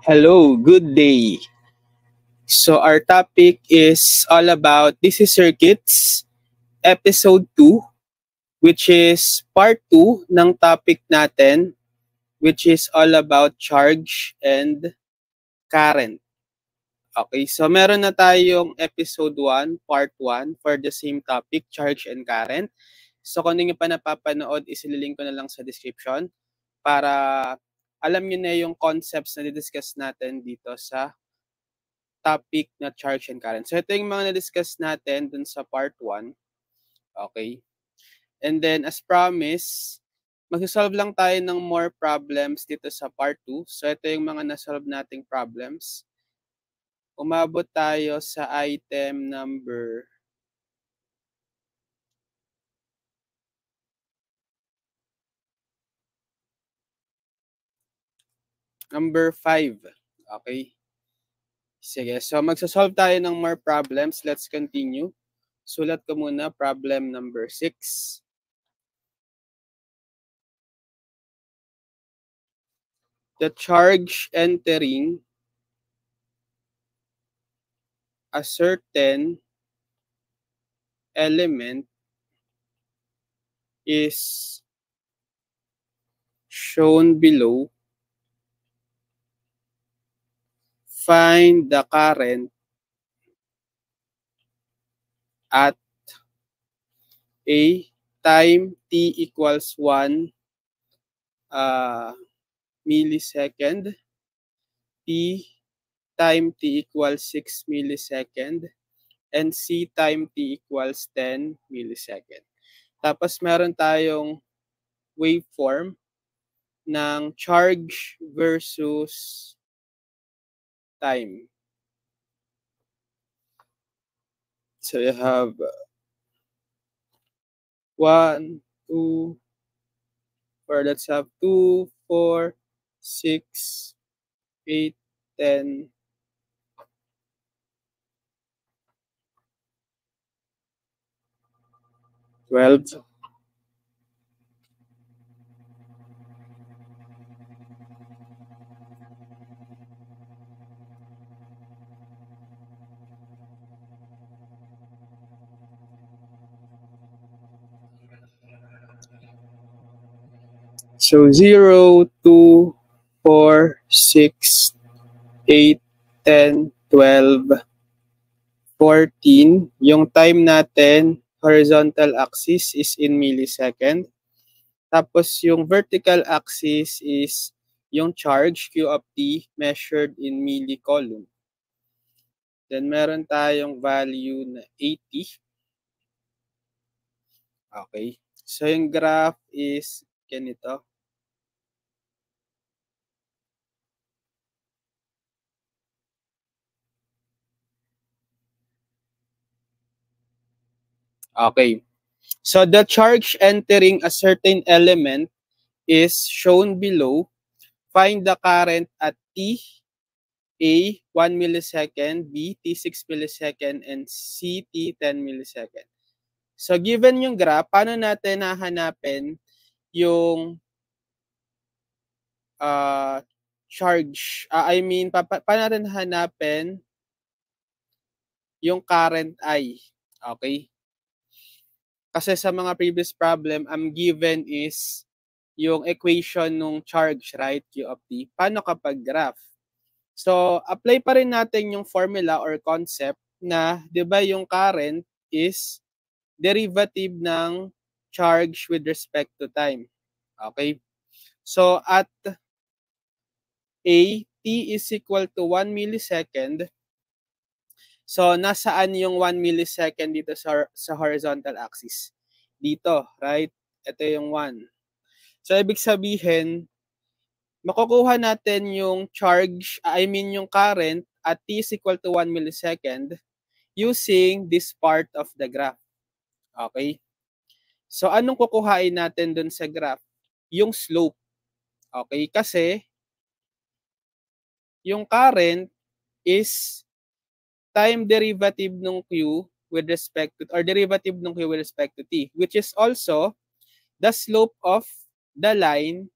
Hello, good day. So our topic is all about DC Circuits, episode 2, which is part 2 ng topic natin, which is all about charge and current. Okay, so meron na tayong episode 1, part 1 for the same topic, charge and current. So kung hindi nyo pa napapanood, isililink ko na lang sa description para alam nyo na yung concepts na didiscuss natin dito sa topic na charge and current. So ito yung mga na-discuss natin dun sa part 1. Okay. And then as promised, mag-solve lang tayo ng more problems dito sa part 2. So ito yung mga na-solve nating problems. Umabot tayo sa item number 5. Okay. Sige, so magsasolve tayo ng more problems. Let's continue. Sulat ko muna problem number 6. The charge entering a certain element is shown below. Find the current at a time t equals 1 millisecond, p time t equals 6 millisecond, and c time t equals 10 millisecond. Tapos meron tayong waveform ng charge versus time. So you have 1, 2, or let's have 2, 4, 6, 8, 10, 12. So 0, 2, 4, 6, 8, 10, 12, 14. Yung time natin, horizontal axis is in millisecond. Tapos yung vertical axis is yung charge, Q of T, measured in millicoulomb. Then meron tayong value na 80. Okay. So yung graph is ganito. Okay. So the charge entering a certain element is shown below. Find the current at T, A, 1 millisecond, B, T, 6 millisecond, and C, T, 10 millisecond. So given yung graph, paano natin hahanapin yung charge? Paano natin hanapin yung current I? Okay? Kasi sa mga previous problem, ang given is yung equation nung charge, right? Q of T. Paano kapag graph? So, apply pa rin natin yung formula or concept na, di ba, yung current is derivative ng charge with respect to time. Okay? So, at A, T is equal to 1 millisecond. So, nasaan yung 1 millisecond dito sa horizontal axis? Dito, right? Ito yung 1. So, ibig sabihin, makukuha natin yung charge, yung current at T is equal to 1 millisecond using this part of the graph. Okay? So, anong kukuhain natin dun sa graph? Yung slope. Okay? Kasi, yung current is time derivative ng Q with respect to, or derivative ng Q with respect to T, which is also the slope of the line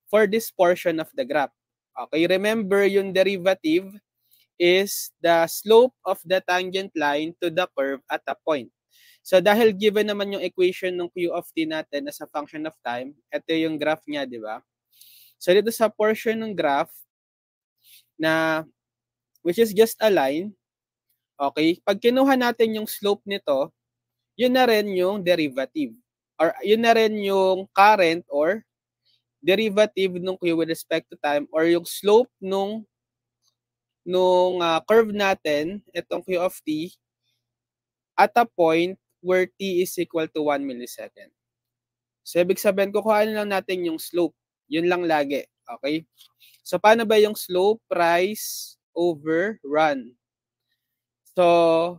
for this portion of the graph. Okay, remember yung derivative is the slope of the tangent line to the curve at a point. So dahil given naman yung equation ng Q of t natin as a function of time, ito yung graph niya, di ba? So dito sa portion ng graph na which is just a line, okay? Pag kinuha natin yung slope nito, yun na rin yung derivative. Or yun na rin yung current or derivative nung Q with respect to time or yung slope nung curve natin, itong Q of t, at a point where t is equal to 1 millisecond. So, ibig sabihin, kukuhaan lang natin yung slope. Yun lang lagi. Okay? So, paano ba yung slope? Rise over run. So,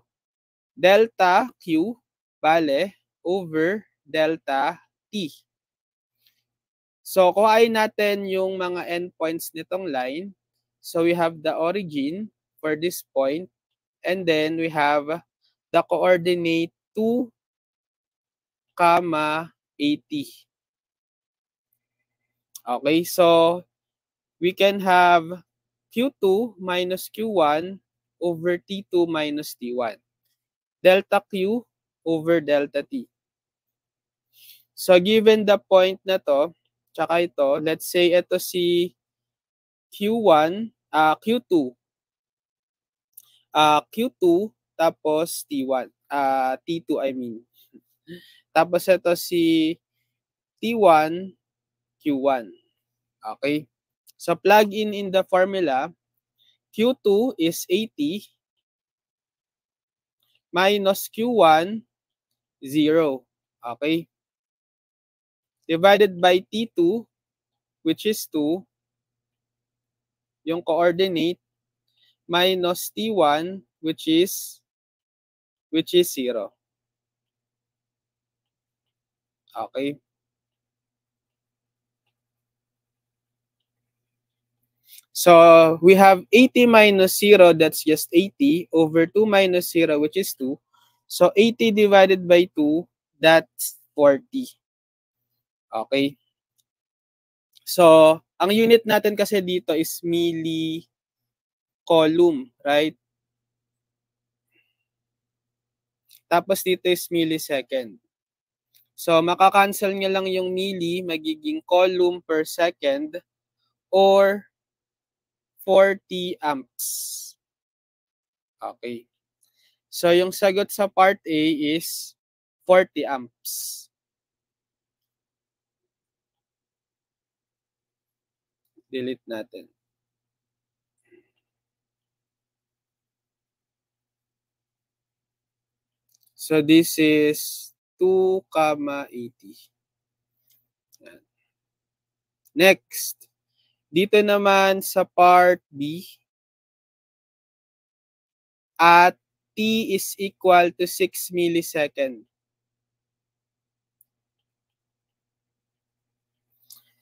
delta Q, bale, over delta T. So, kuhain natin yung mga endpoints nitong line. So, we have the origin for this point. And then, we have the coordinate 2, 80. Okay, so we can have Q2 minus Q1 over T2 minus T1. Delta Q over delta T. So given the point na to, tsaka ito, let's say ito si Q1, Q2, Q2 tapos T1, T2 I mean. Tapos ito si T1, Q1. Okay? So plug in the formula, Q2 is 80 minus Q1, 0. Okay? Divided by T2, which is 2, yung coordinate, minus T1, which is 0. Okay? So, we have 80 minus 0, that's just 80, over 2 minus 0, which is 2. So, 80 divided by 2, that's 40. Okay? So, ang unit natin kasi dito is milli-coulomb, right? Tapos dito is millisecond. So, makakancel nyo lang yung milli, magiging coulomb per second, or 40 amps. Okay. So, yung sagot sa part A is 40 amps. Delete natin. So, this is 2,80. Next. Dito naman sa part B, at t is equal to 6 millisecond.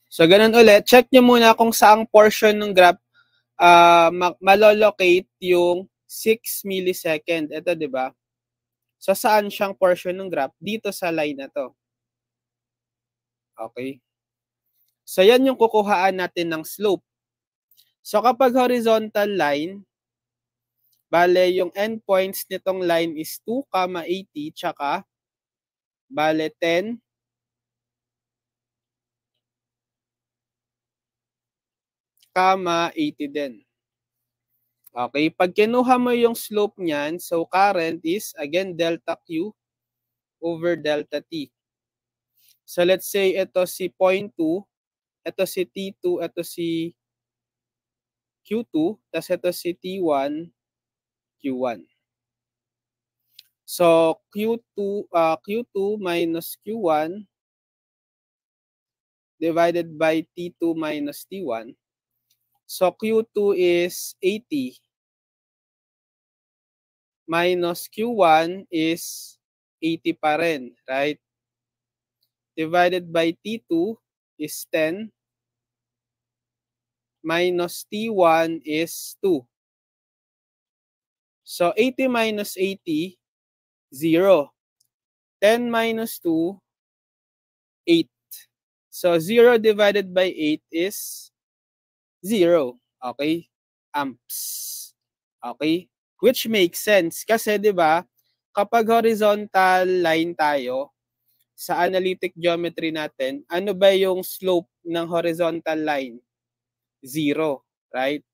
So, ganun ulit. Check nyo muna kung saang portion ng graph malolocate yung 6 millisecond. Ito, di ba? So, saan siyang portion ng graph? Dito sa line na to. Okay? So, yan yung kukuhaan natin ng slope. So, kapag horizontal line, bale, yung endpoints nitong line is 2, 80, tsaka, bale, 10, 80 din. Okay, pag kinuha mo yung slope niyan, so current is, again, delta Q over delta T. So let's say ito si 0.2, ito si T2, ito si Q2, tapos ito si T1, Q1. So Q2 minus Q1 divided by T2 minus T1. So Q2 is 80 minus Q1 is 80 pa rin, right? Divided by T2 is 10 minus T1 is 2. So 80 minus 80, 0. 10 minus 2, 8. So 0 divided by 8 is 0. Okay? Amps. Okay? Which makes sense kasi 'di ba, kapag horizontal line tayo sa analytic geometry natin, ano ba yung slope ng horizontal line? 0, right?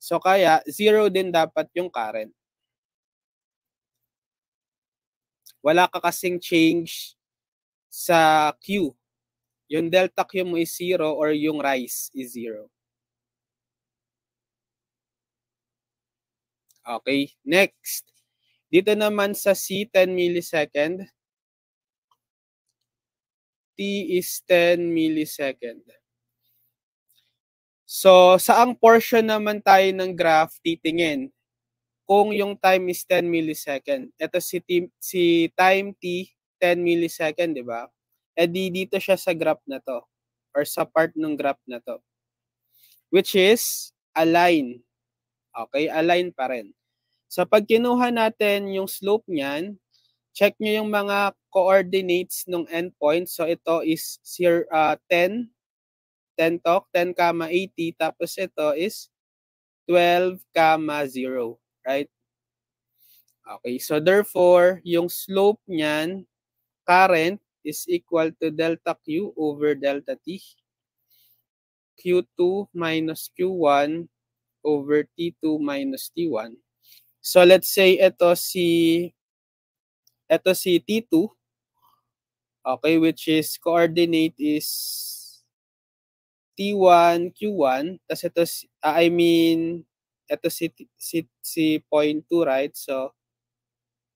So kaya 0 din dapat yung current. Wala ka kasing change sa Q. Yung delta Q mo is 0 or yung rise is 0. Okay, next. Dito naman sa C, 10 millisecond. T is 10 millisecond. So, saang portion naman tayo ng graph titingin? Kung yung time is 10 millisecond. Ito si time T, 10 millisecond, di ba? E di dito siya sa graph na to or sa part ng graph na to. Which is align. Okay, align pa rin. So pag kinuha natin yung slope niyan, check nyo yung mga coordinates ng endpoint. So ito is 10 to 10, 80. Tapos ito is 12, 0. Right? Okay, so therefore, yung slope niyan, current, is equal to delta Q over delta T. Q2 minus Q1 over T2 minus T1. So let's say ito si T2, okay, which is coordinate is T1, Q1, tas ito ito si point 2, right? So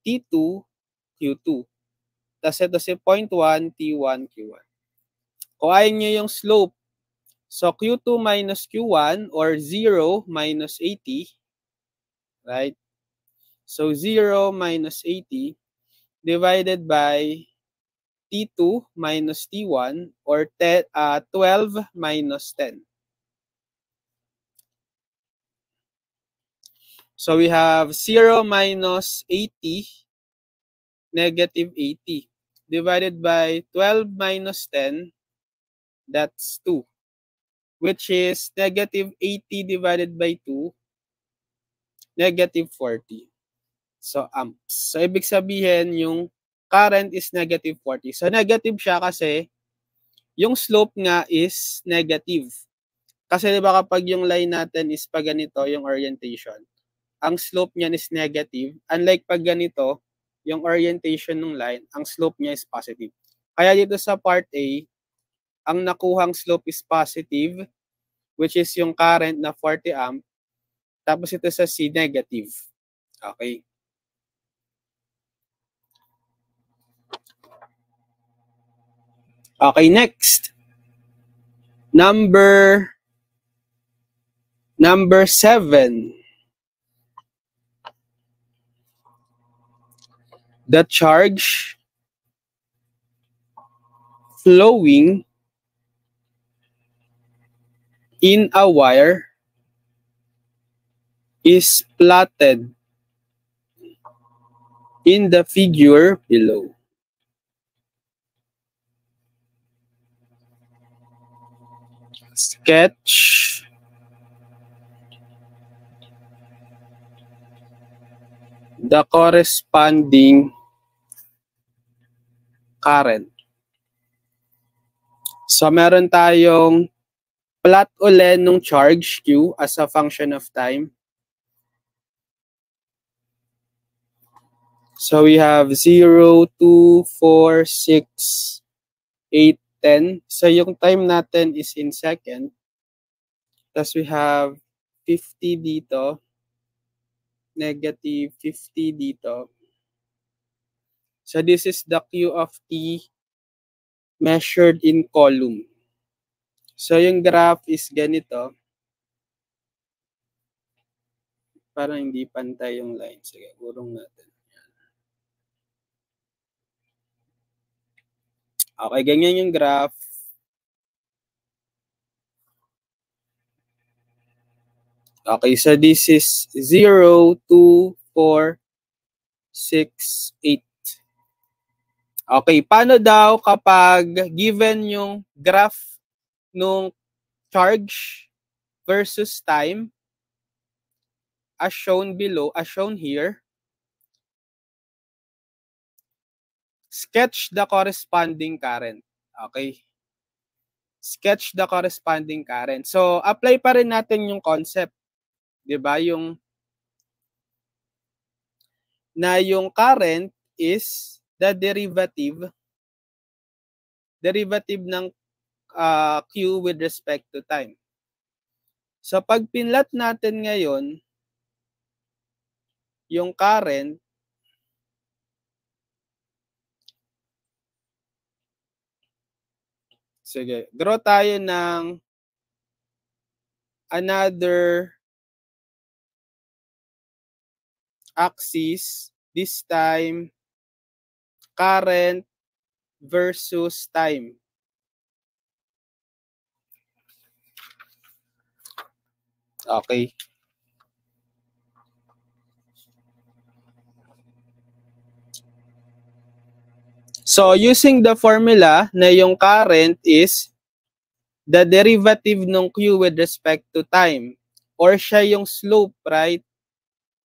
T2, Q2. Tas ito si point 1, T1, Q1. Kuhain niyo yung slope. So Q2 minus Q1 or 0 minus 80, right? So 0 minus 80 divided by T2 minus T1 or 12 minus 10. So we have 0 minus 80, negative 80. Divided by 12 minus 10, that's 2. Which is negative 80 divided by 2, negative 40. So amps. So ibig sabihin yung current is negative 40. So negative siya kasi yung slope nga is negative. Kasi 'di ba kapag yung line natin is pag ganito yung orientation, ang slope niyan is negative. Unlike pag ganito, yung orientation ng line, ang slope niya is positive. Kaya dito sa part A, ang nakuhang slope is positive, which is yung current na 40 amp. Tapos ito sa C, negative. Okay. Okay, next. Number 7. The charge flowing in a wire is plotted in the figure below. Sketch the corresponding current. So meron tayong plot ulit nung charge Q as a function of time. So we have 0, 2, 4, 6, 8, 10. So yung time natin is in second. Tapos we have 50 dito. Negative 50 dito. So this is the Q of T measured in column. So yung graph is ganito. Parang hindi pantay yung line. Sige, urong natin. Okay, ganyan yung graph. Okay, so this is 0, 2, 4, 6, 8. Okay, paano daw kapag given yung graph nung charge versus time, as shown below, as shown here, sketch the corresponding current. Okay? Sketch the corresponding current. So, apply pa rin natin yung concept. 'Di ba? Yung current is the derivative ng Q with respect to time. So, pag pinlat natin ngayon yung current, sige, draw tayo ng another axis, this time current versus time. Okay. So, using the formula na yung current is the derivative ng Q with respect to time, or siya yung slope, right?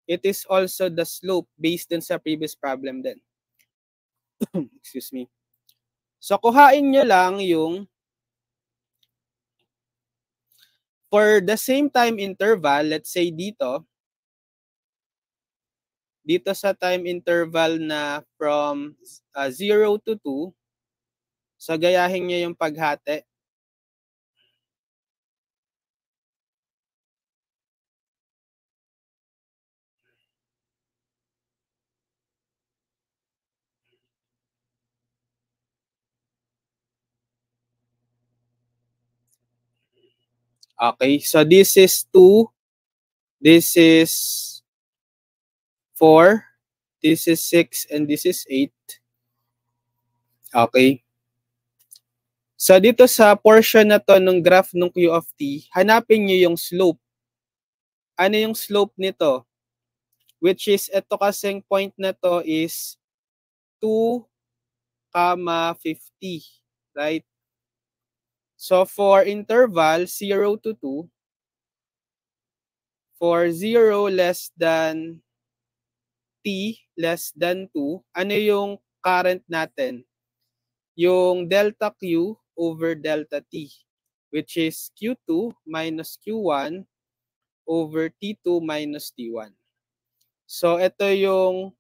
It is also the slope based dun sa previous problem din. Excuse me. So, kuhain nyo lang yung for the same time interval, let's say dito sa time interval na from 0 to 2, so gayahin nyo yung paghati. Okay, so this is 2, this is 4, this is 6, and this is 8. Okay. So dito sa portion na to ng graph ng Q of t, hanapin nyo yung slope. Ano yung slope nito? Which is, ito kasing point na to is 2, 50, right? So for interval 0 to 2, for 0 less than t less than 2, ano yung current natin? Yung delta Q over delta T, which is Q2 minus Q1 over T2 minus T1. So ito yung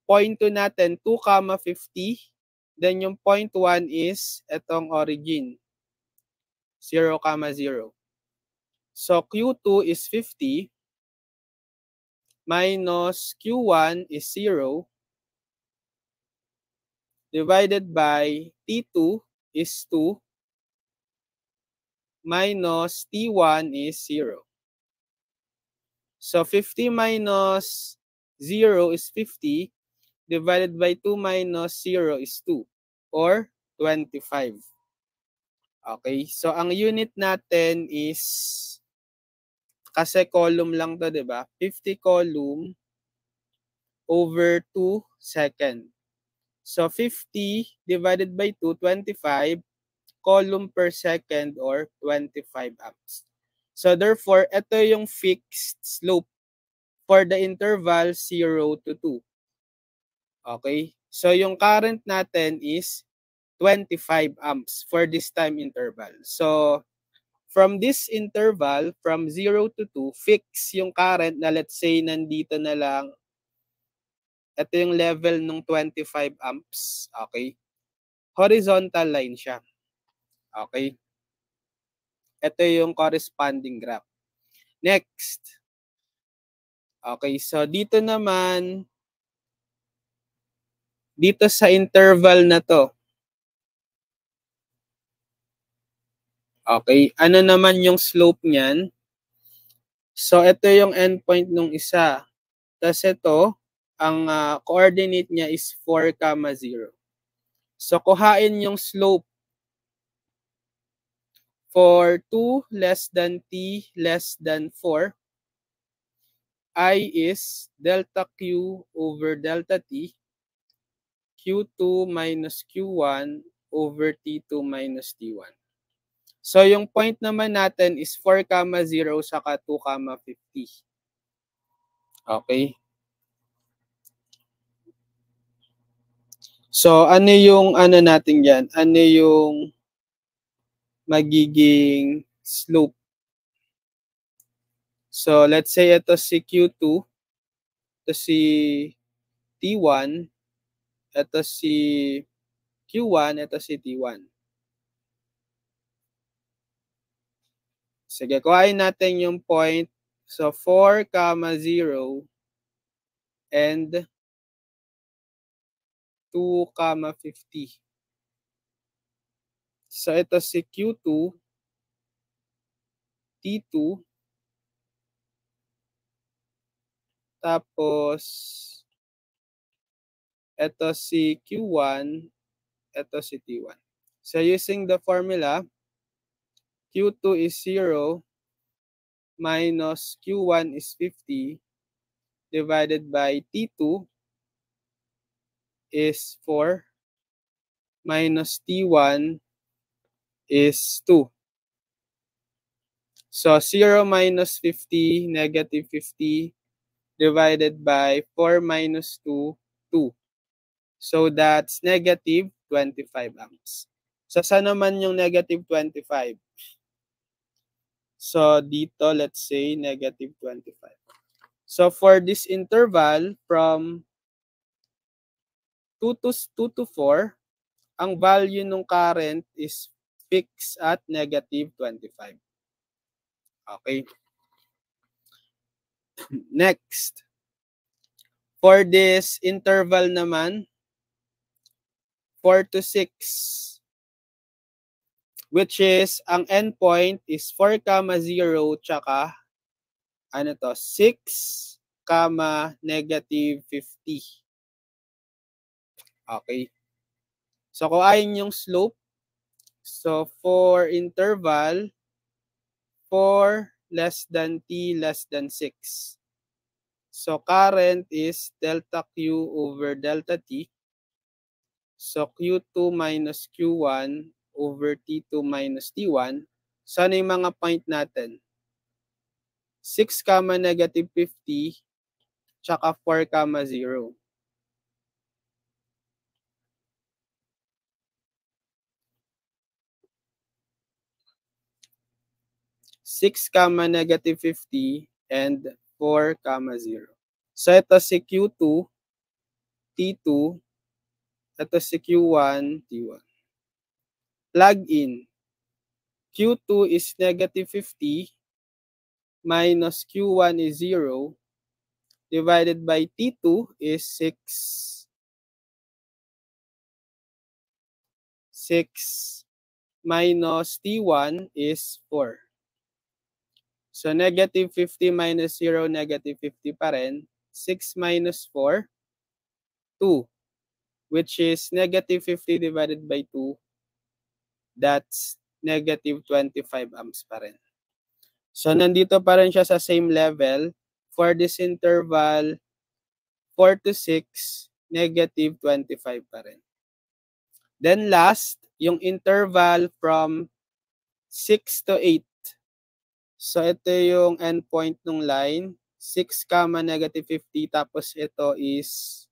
point 2 natin, 2, 50. Then yung point 1 is itong origin, 0, 0. So Q2 is 50 minus Q1 is 0 divided by T2 is 2 minus T1 is 0. So 50 minus 0 is 50 divided by 2 minus 0 is 2 or 25. Okay, so ang unit natin is, kasi column lang to, 'di ba? 50 column over 2 second. So 50 divided by 2, 25 column per second or 25 amps. So therefore, ito yung fixed slope for the interval 0 to 2. Okay? So yung current natin is 25 amps for this time interval. So from this interval, from 0 to 2, fix yung current na let's say nandito na lang. Ito yung level ng 25 amps. Okay? Horizontal line siya. Okay? Ito yung corresponding graph. Next. Okay, so dito naman, dito sa interval na to. Okay, ano naman yung slope niyan? So ito yung endpoint nung isa. Tapos ito, ang coordinate niya is 4, 0. So kuhain yung slope for 2 less than t less than 4. I is delta Q over delta T, Q2 minus Q1 over T2 minus T1. So yung point naman natin is 4, 0 saka 2, 50. Okay? So, ano yung ano natin yan? Ano yung magiging slope? So, let's say ito si Q2, ito si T1, ito si Q1, ito si T1. Sige, kuhain natin yung point. So, 4, 0 and 2, 50. So, ito si Q2, T2, tapos ito si Q1, ito si T1. So, using the formula, Q2 is 0 minus Q1 is 50 divided by T2 is 4 minus T1 is 2. So, 0 minus 50, negative 50 divided by 4 minus 2, 2. So, that's negative 25 amps. So, saan naman yung negative 25? So, dito, let's say, negative 25. So, for this interval from 2 to 4, ang value ng current is fixed at negative 25. Okay. Next. For this interval naman, 4 to 6, which is, ang endpoint is 4, 0, tsaka, ano to, 6, negative 50. Okay. So, kung ayon yung slope, so, for interval, 4 less than t less than 6. So, current is delta Q over delta T. So, Q2 minus Q1 over T2 minus T1. So, ano yung mga point natin? 6, negative 50, tsaka 4, 0. Six, negative 50, and 4, 0. So, ito si Q2, T2, ito si Q1, T1. Plug in. Q2 is negative 50 minus Q1 is 0 divided by T2 is 6. 6 minus T1 is 4. So, negative 50 minus 0, negative 50 pa rin. 6 minus 4, 2. Which is negative 50 divided by 2. That's negative 25 amps pa rin. So, nandito pa rin siya sa same level. For this interval, 4 to 6, negative 25 pa rin. Then last, yung interval from 6 to 8. So, ito yung endpoint ng line. 6, negative 50. Tapos ito is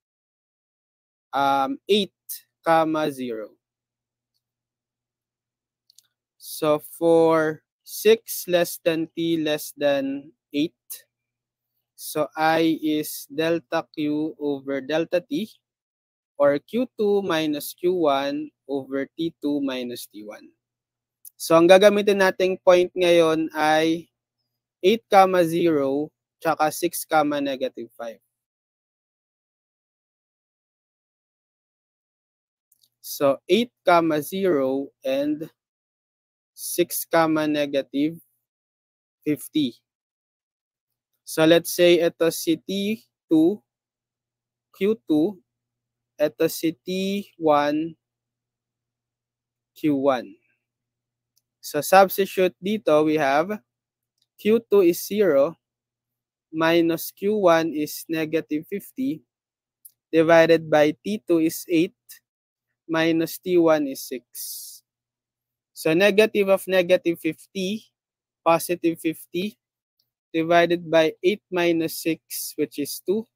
8, 0. So, for 6 less than t less than 8. So, I is delta Q over delta T. Or Q2 minus Q1 over T2 minus T1. So, ang gagamitin nating point ngayon ay 8, 0, tsaka 6, negative 5. So, 8, 0, and 6, negative 50. So, let's say ito si T2, Q2, ito si T1, Q1. So, substitute dito, we have Q2 is 0, minus Q1 is negative 50, divided by T2 is 8, minus T1 is 6. So, negative of negative 50, positive 50, divided by 8 minus 6, which is 2.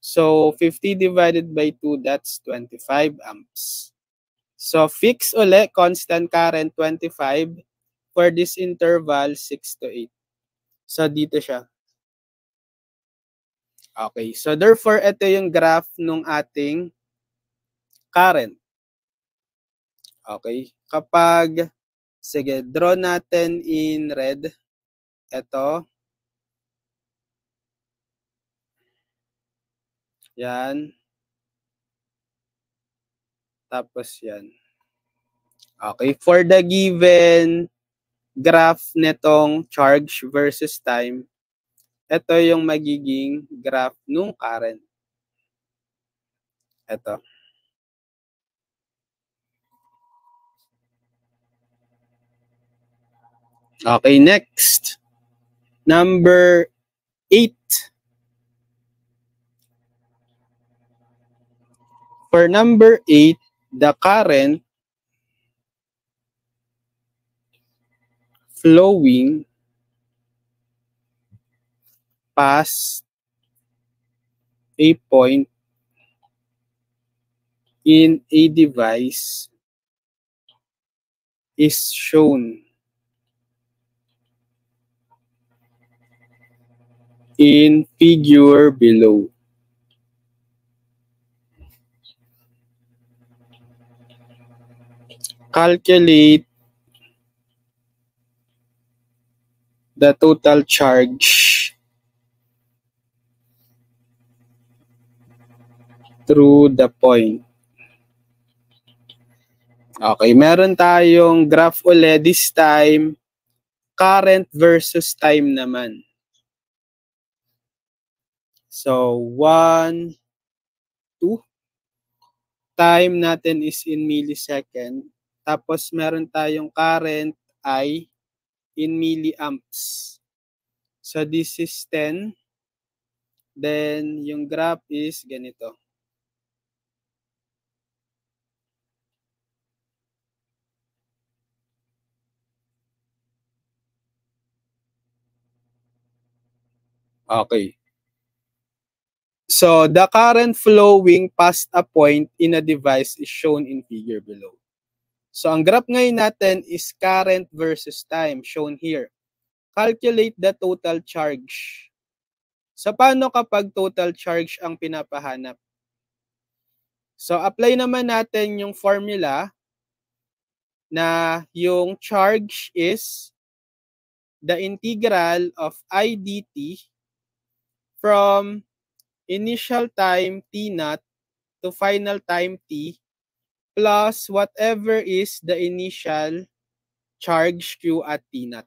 So 50 divided by 2, that's 25 amps. So fix ulit, constant current 25 for this interval 6 to 8. So dito siya. Okay, so therefore ito yung graph nung ating current. Okay, kapag, sige, draw natin in red. Ito. Yan. Tapos yan. Okay, for the given graph netong charge versus time, ito yung magiging graph nung current. Ito. Okay, next. Number 8. For number 8, the current flowing past a point in a device is shown in figure below. Calculate the total charge through the point. Okay, meron tayong graph ulit, this time current versus time naman. So 1, 2. Time natin is in millisecond. Tapos meron tayong current I in milliamps. So this is 10. Then yung graph is ganito. Okay. So the current flowing past a point in a device is shown in figure below. So ang graph ngayon natin is current versus time shown here. Calculate the total charge. So paano kapag total charge ang pinapahanap? So apply naman natin yung formula na yung charge is the integral of I dt from initial time t0 to final time t plus whatever is the initial charge Q at t0.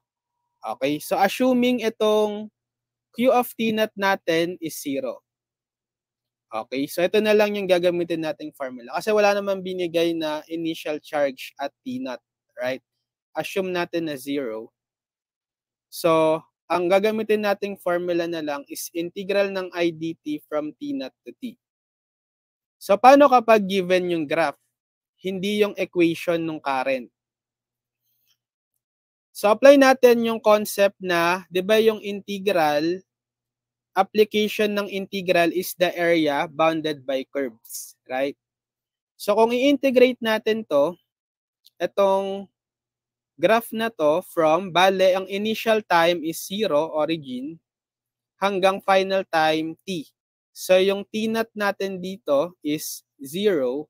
Okay, so assuming itong Q of t0 natin is 0. Okay, so ito na lang yung gagamitin nating formula. Kasi wala naman binigay na initial charge at t0, right? Assume natin na 0. So, ang gagamitin nating formula na lang is integral ng I dt from t0 to t. So, paano kapag given yung graph? Hindi yung equation ng current. So, apply natin yung concept na, di ba yung integral, application ng integral is the area bounded by curves, right? So, kung i-integrate natin to, itong graph na to from, bale, ang initial time is 0, origin, hanggang final time t. So, yung t0 natin dito is 0,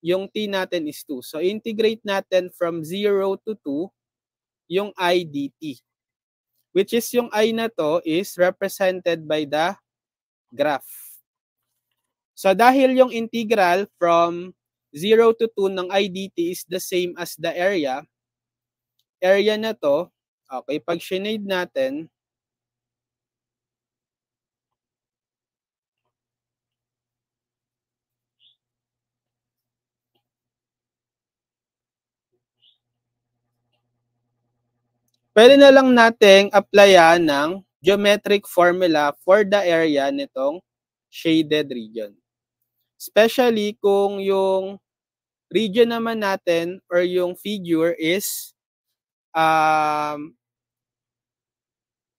yung t natin is 2. So, integrate natin from 0 to 2, yung I dt. Which is yung I na to is represented by the graph. So, dahil yung integral from 0 to 2 ng I dt is the same as the area na to, okay, pag sinade natin, pwede na lang nating applyan ng geometric formula for the area nitong shaded region. Especially kung yung region naman natin or yung figure is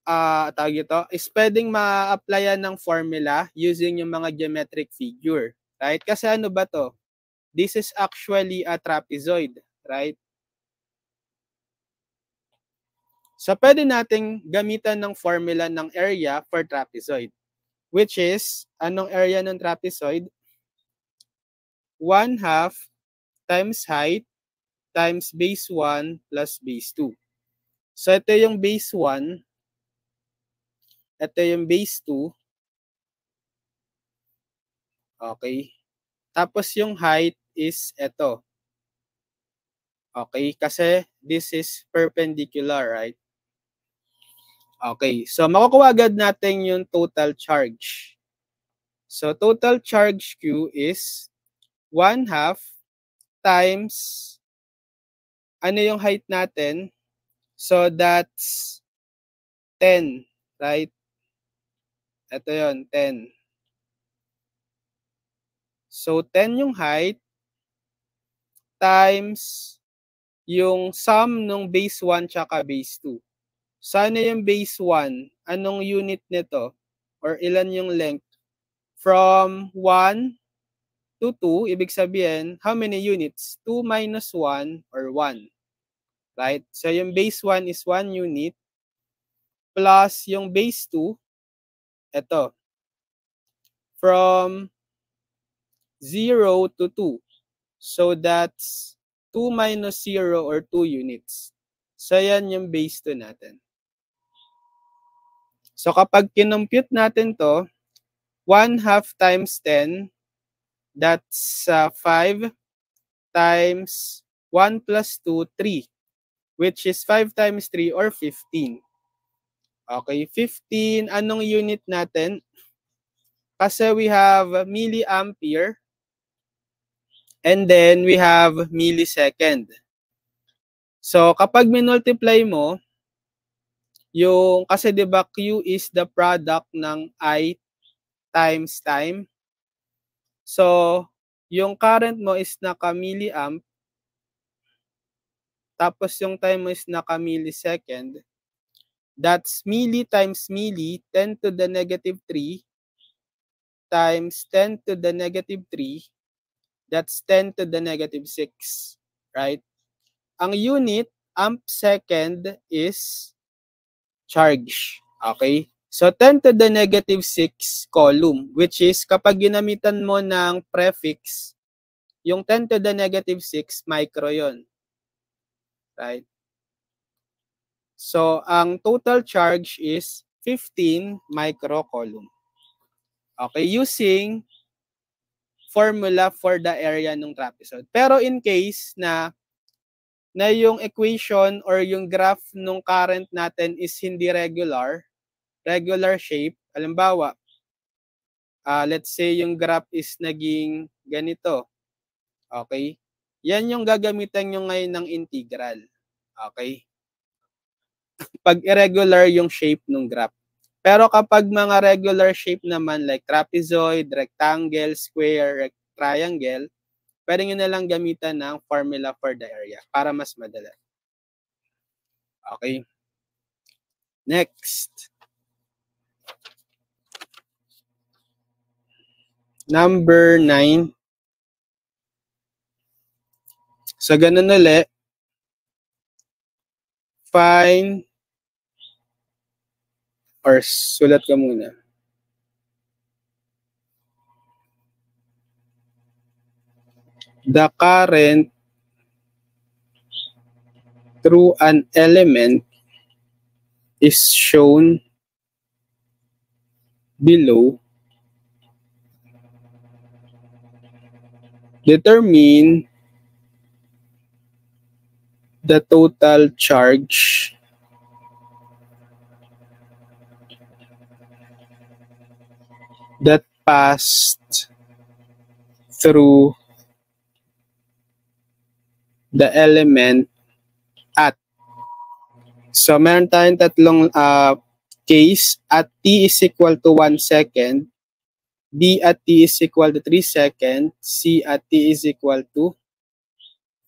tawag ito, is pwedeng ma-applyan ng formula using yung mga geometric figure, right? Kasi ano ba to? This is actually a trapezoid, right? So, pwede nating gamitan ng formula ng area for trapezoid, which is, anong area ng trapezoid? 1/2 times height times base 1 plus base 2. So, ito yung base 1. Ito yung base 2. Okay. Tapos yung height is ito. Okay. Kasi this is perpendicular, right? Okay. So, makukuha agad natin yung total charge. So, total charge Q is 1/2 times, ano yung height natin? So, that's 10, right? Ito yun, 10. So, 10 yung height times yung sum ng base 1 tsaka base 2. So, ano yung base 1? Anong unit nito? Or ilan yung length? From 1 to 2, ibig sabihin, how many units? 2 minus 1 or 1. Right? So, yung base 1 is 1 unit plus yung base 2, ito, from 0 to 2. So, that's 2 minus 0 or 2 units. So, yan yung base 2 natin. So, kapag kinompute natin to, 1/2 times 10, that's 5 times 1 plus 2, 3. Which is 5 times 3 or 15. Okay, 15. Anong unit natin? Kasi we have milliampere and then we have millisecond. So, kapag minultiply mo, yung, kasi diba Q is the product ng I times time. So, yung current mo is naka-milliamp, tapos yung time mo is naka-millisecond. That's milli times milli, 10 to the negative 3 times 10 to the negative 3, that's 10 to the negative 6, right? Ang unit, amp second, is charge, okay? So, 10 to the negative 6 coulomb, which is kapag ginamitan mo ng prefix, yung 10 to the negative 6, micro yon, right? So, ang total charge is 15 microcoulomb. Okay, using formula for the area ng trapezoid. Pero in case na yung equation or yung graph ng current natin is hindi regular shape, halimbawa, let's say yung graph is naging ganito. Okay? Yan yung gagamitan nyo ngayon ng integral. Okay? Pag irregular yung shape ng graph. Pero kapag mga regular shape naman like trapezoid, rectangle, square, triangle, pwede nyo na lang gamitan ng formula for the area para mas madali. Okay. Next. Number 9. So, ganun ulit. Find, or sulat ka muna. The current through an element is shown below. Determine the total charge that passed through the element at. So, meron tayong tatlong case. At t is equal to 1 second, B at t is equal to 3 seconds, C at t is equal to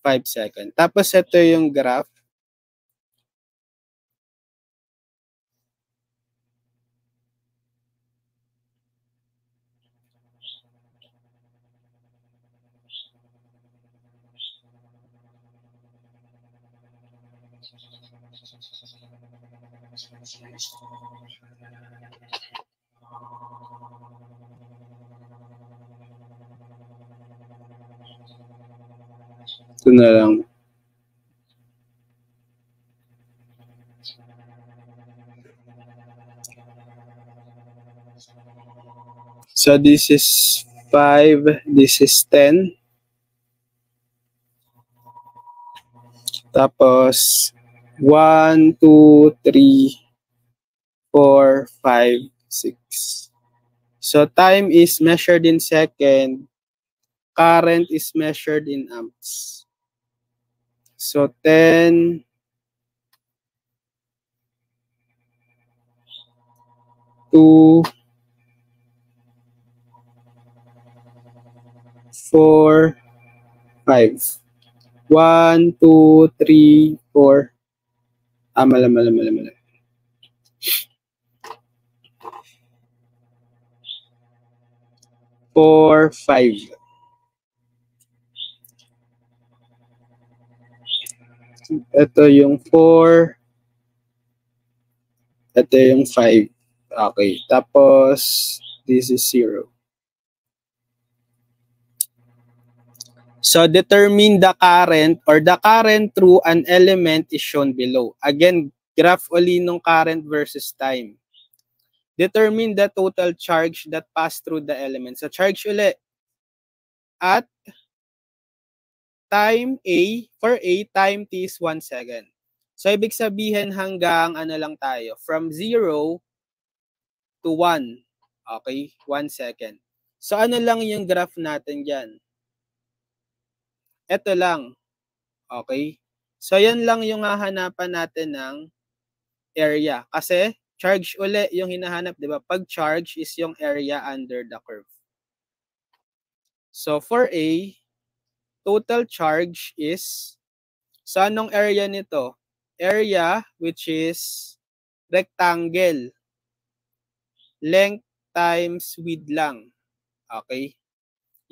5 seconds. Tapos ito yung graph. Ito na lang. So this is 5, this is 10. Tapos 1, 2, 3, 4, 5, 6. So time is measured in second, current is measured in amps. So 10, 2, 4, 5. 1, 2, 3, 4. Mala. 4, 5. Ito yung 4. Ito yung 5. Okay. Tapos, this is 0. So, determine the current or the current through an element is shown below. Again, graph uli nung current versus time. Determine the total charge that passed through the element. So, charge uli at time A, for A, time T is 1 second. So, ibig sabihin hanggang ano lang tayo, from 0 to 1. Okay, 1 second. So, ano lang yung graph natin dyan? Ito lang. Okay? So, yan lang yung hahanapan natin ng area. Kasi, charge uli yung hinahanap, di ba? Pag charge is yung area under the curve. So, for A, total charge is, so anong area nito? Area which is rectangle. Length times width lang. Okay?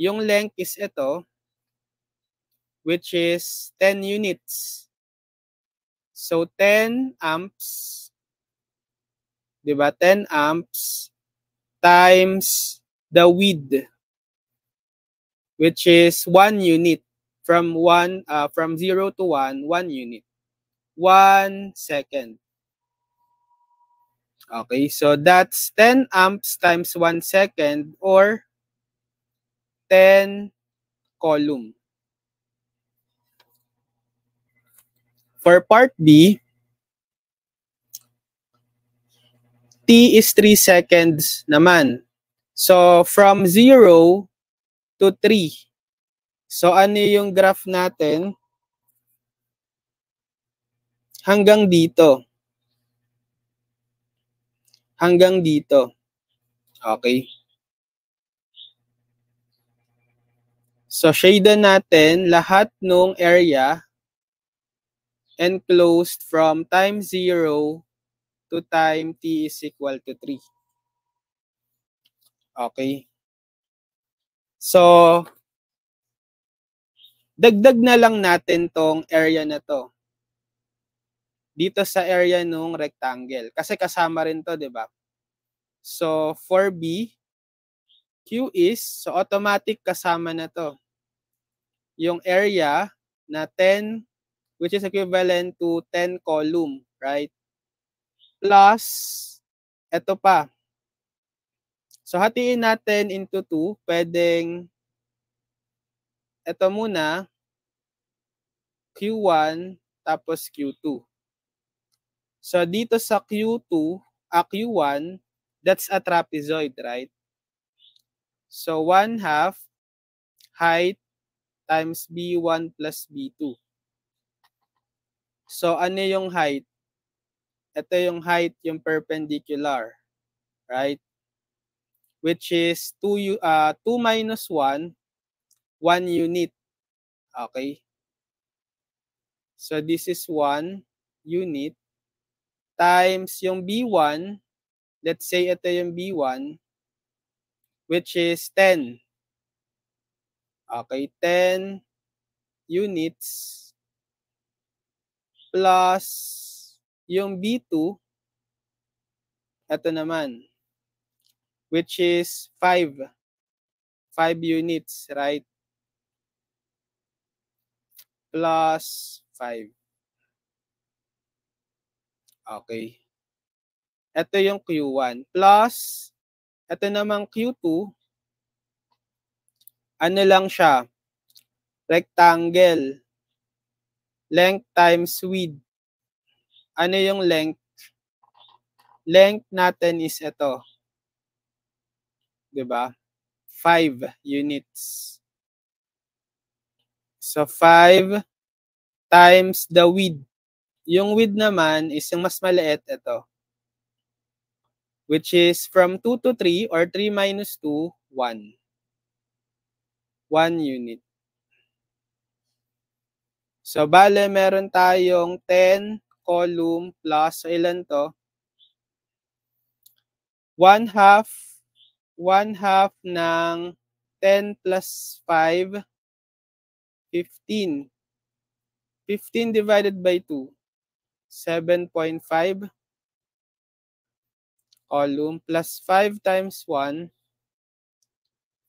Yung length is ito, which is 10 units. So, 10 amps, di ba? 10 amps times the width, which is 1 unit. From 0 to 1, 1 unit. 1 second. Okay, so that's 10 amps times 1 second or 10 coulomb. For part B, T is 3 seconds naman. So, from 0 to 3. So, ano yung graph natin? Hanggang dito. Hanggang dito. Okay. So, shade natin lahat nung area enclosed from time 0 to time T is equal to 3. Okay. So, dagdag na lang natin tong area na to. Dito sa area nung rectangle. Kasi kasama rin to, di ba? So, for B, Q is, so automatic kasama na to. Yung area na 10, which is equivalent to 10 coulomb, right? Plus, eto pa. So, hatiin natin into 2. Pwedeng, eto muna, Q1, tapos Q2. So, dito sa Q2, Q1, that's a trapezoid, right? So, 1/2 height times B1 plus B2. So, ano yung height? Ito yung height, yung perpendicular, right? Which is 2 minus 1, 1 unit. Okay? So, this is 1 unit times yung B1, let's say ito yung B1, which is 10. Okay, 10 units plus yung B2, ito naman, which is 5 units, right? Plus 5. Okay. Ito yung Q1. Plus, ito namang Q2, ano lang siya? Rectangle. Length times width. Ano yung length? Length natin is ito. Diba? 5 units. So, 5 times the width. Yung width naman is yung mas maliit, ito. Which is from 2 to 3 or 3 minus 2, 1. 1 unit. So, bale, meron tayong 10 column plus, so ilan to? 1/2 ng 10 plus 5, 15. 15 divided by 2, 7.5 column plus 5 times 1,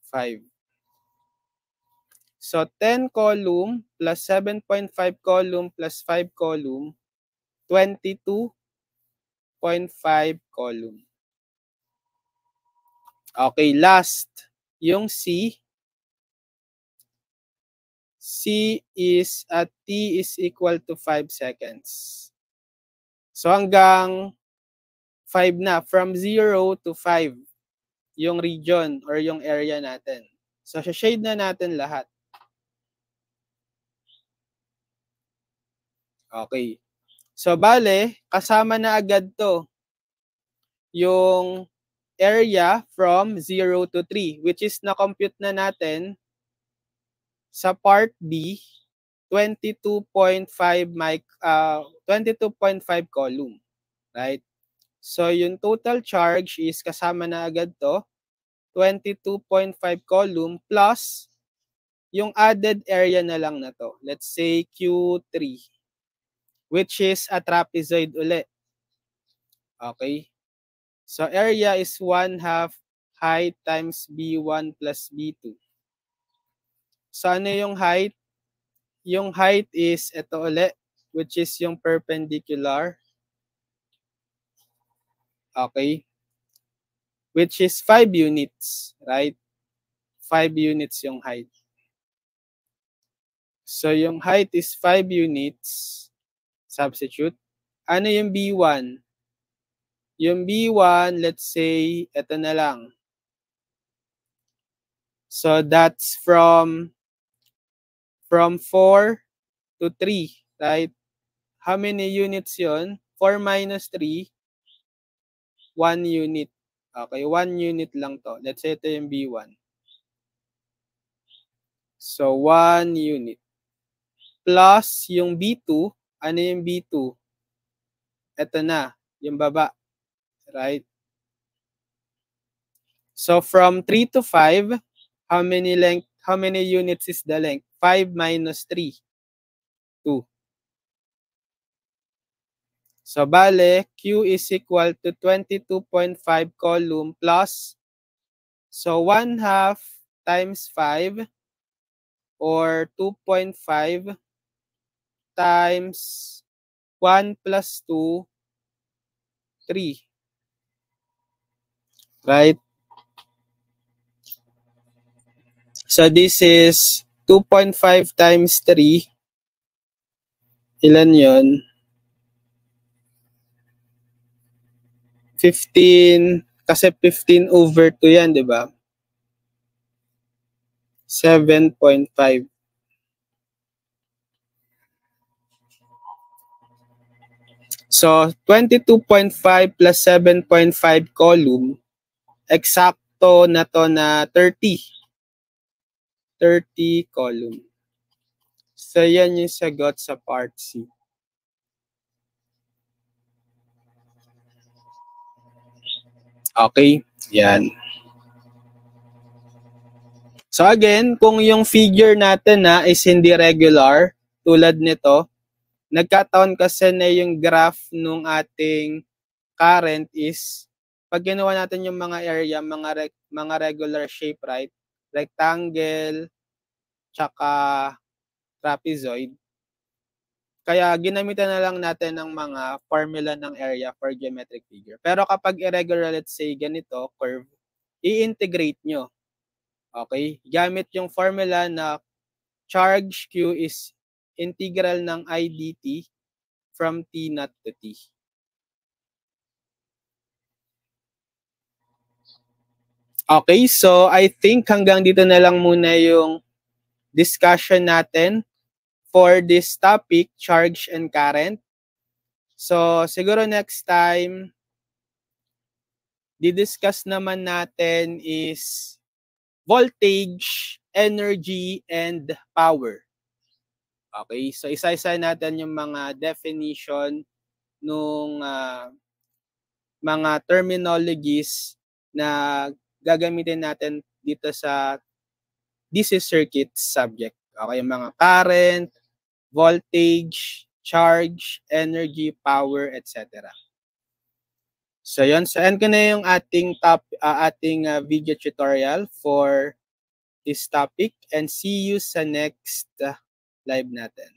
5. So, 10 column plus 7.5 column plus 5 column, 22.5 column. Okay, last, yung C. C is at T is equal to 5 seconds. So, hanggang 5 na. From 0 to 5, yung region or yung area natin. So, shade na natin lahat. Okay. So, bale, kasama na agad to yung area from 0 to 3, which is na-compute na natin sa part B, 22.5 column. Right? So, yung total charge is kasama na agad to, 22.5 column plus yung added area na lang na to. Let's say Q3. Which is a trapezoid uli. Okay? So, area is 1/2 height times B1 plus B2. So, ano yung height? Yung height is ito uli, which is yung perpendicular. Okay? Which is 5 units, right? 5 units yung height. So, yung height is 5 units. Substitute. Ano yung B1? Yung B1, let's say, ito na lang. So, that's from 4 to 3, right? How many units yon? 4 minus 3, 1 unit. Okay, 1 unit lang to. Let's say ito yung B1. So, 1 unit. Plus yung B2. Ano yung B2? Ito na, yung baba. Right? So, from 3 to 5, how many units is the length? 5 minus 3, 2. So, bale, Q is equal to 22.5 column plus, so 1/2 times 5 or 2.5 times 1 plus 2, 3. Right? So, this is 2.5 times 3. Ilan yon? 15. Kasi 15 over 2 yan, di ba? 7.5. So, 22.5 plus 7.5 column, eksakto na to na 30. 30 column. So, yan yung sagot sa part C. Okay, yan. So, again, kung yung figure natin is hindi regular, tulad nito, Nagkataon kasi na yung graph nung ating current is pag ginawa natin yung mga area, mga regular shape, right? Rectangle, tsaka trapezoid. Kaya ginamitan na lang natin ng mga formula ng area for geometric figure. Pero kapag irregular, let's say ganito, curve, i-integrate nyo. Okay? Gamit yung formula na charge Q is integral ng I dt from T naught to T. Okay, so I think hanggang dito na lang muna yung discussion natin for this topic, charge and current. So siguro next time, didiscuss naman natin is voltage, energy, and power. Okay, so isa-isa natin yung mga definition nung mga terminologies na gagamitin natin dito sa DC circuit subject. Okay, yung mga current, voltage, charge, energy, power, etc. So yun, so end ko na yung ating video tutorial for this topic and see you sa next live natin.